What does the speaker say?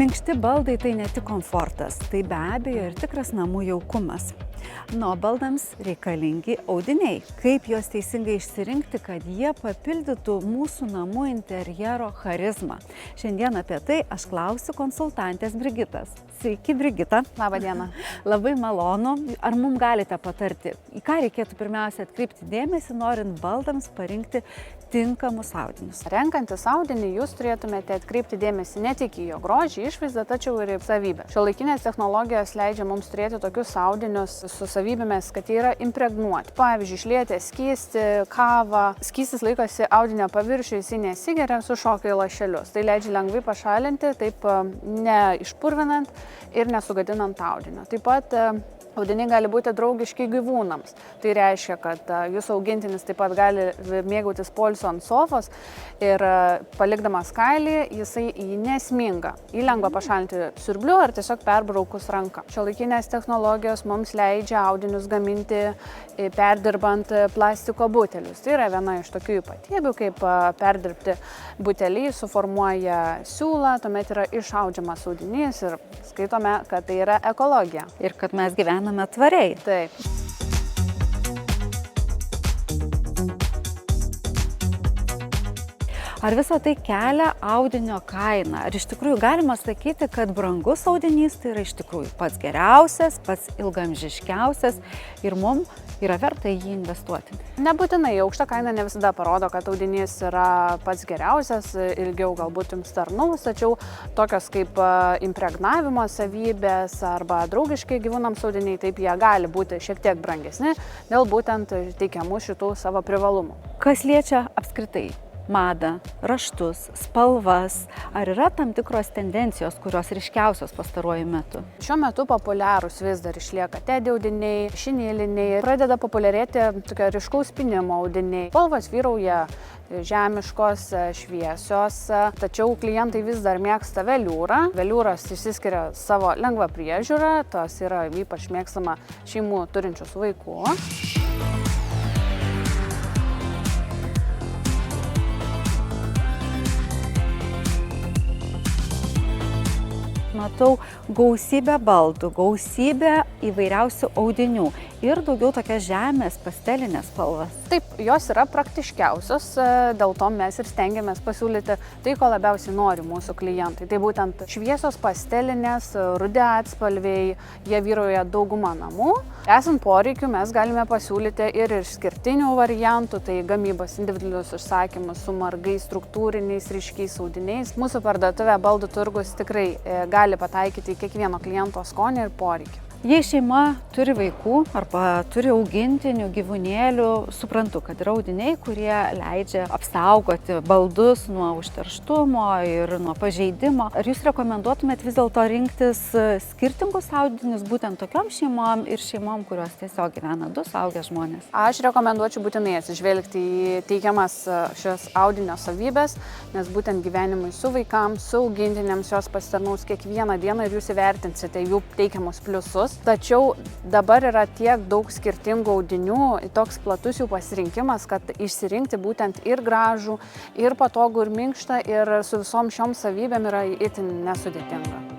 Minkšti baldai tai ne tik komfortas, tai be abejo ir tikras namų jaukumas. Nuo baldams reikalingi audiniai. Kaip juos teisingai išsirinkti, kad jie papildytų mūsų namų interjero charizmą. Šiandien apie tai aš klausiu konsultantės Brigitos. Sveiki, Brigita. Labą dieną. Labai malonu. Ar mums galite patarti, į ką reikėtų pirmiausia atkreipti dėmesį, norint baldams parinkti tinkamus audinius? Renkantis audinį, jūs turėtumėte atkreipti dėmesį ne tik į jo grožį, išvaizdą, tačiau ir į savybę. Šiuolaikinės technologijos leidžia mums turėti tokius audinius su savybėmis, kad jie yra impregnuoti. Pavyzdžiui, išlieti skystį, kavą. Skystis laikosi audinio paviršių, jis nesigeria, sušoka į lašelius. Tai leidžia lengvai pašalinti, taip neišpurvinant ir nesugadinant audinio. Taip pat audiniai gali būti draugiški gyvūnams. Tai reiškia, kad jūsų augintinis taip pat gali mėgautis poilsio ant sofos ir palikdamas kailį, jisai jį nesminga. Jį lengva pašalinti siurbliu ar tiesiog perbraukus ranką. Šiuolaikinės technologijos mums leidžia audinius gaminti perdirbant plastiko butelius. Tai yra viena iš tokių ypatybių, kaip perdirbti butelį, suformuoja siūlą, tuomet yra išaudžiamas audinys ir skaitome, kad tai yra ekologija. Ir kad mes gyvename tvariai. Taip. Ar viso tai kelia audinio kainą? Ar iš tikrųjų galima sakyti, kad brangus audinys tai yra iš tikrųjų pats geriausias, pats ilgaamžiškiausias ir mums yra verta į jį investuoti? Nebūtinai, aukšta kaina ne visada parodo, kad audinys yra pats geriausias, ilgiau galbūt jums tarnaus, tačiau tokios kaip impregnavimo savybės arba draugiški gyvūnams audiniai, taip jie gali būti šiek tiek brangesni dėl būtent teikiamų šitų savo privalumų. Kas liečia apskritai madą, raštus, spalvas, ar yra tam tikros tendencijos, kurios ryškiausios pastaruoju metu? Šiuo metu populiarūs vis dar išlieka tedį audiniai, šinėliniai, pradeda populiarėti tokia ryškaus pynimo audiniai. Spalvos vyrauja žemiškos, šviesios, tačiau klientai vis dar mėgsta veliūrą. Veliūras išsiskiria savo lengvą priežiūrą, tas yra ypač mėgstama šeimų turinčius vaikų. Matau gausybę baldų, gausybę įvairiausių audinių ir daugiau tokias žemės pastelinės spalvas. Taip, jos yra praktiškiausios, dėl to mes ir stengiamės pasiūlyti tai, ko labiausiai nori mūsų klientai. Tai būtent šviesios pastelinės, rudi atspalviai, jie vyrauja dauguma namų. Esant poreikiu, mes galime pasiūlyti ir išskirtinių variantų, tai gamybos individualius užsakymus su margais struktūriniais ryškiais audiniais. Mūsų parduotuvė Baldų turgus tikrai gali pataikyti į kiekvieno kliento skonį ir poreikį. Jei šeima turi vaikų arba turi augintinių, gyvūnėlių, suprantu, kad yra audiniai, kurie leidžia apsaugoti baldus nuo užterštumo ir nuo pažeidimo. Ar jūs rekomenduotumėt vis dėlto rinktis skirtingus audinius būtent tokiom šeimom ir šeimom, kurios tiesiog gyvena du suaugę žmonės? Aš rekomenduočiau būtinai atsižvelgti į teikiamas šios audinio savybės, nes būtent gyvenimui su vaikams, su augintiniams jos pasitarnaus kiekvieną dieną ir jūs įvertinsite jų teikiamus pliusus. Tačiau dabar yra tiek daug skirtingų audinių, toks platus jų pasirinkimas, kad išsirinkti būtent ir gražų, ir patogų, ir minkštą, ir su visom šiom savybėm yra itin nesudėtinga.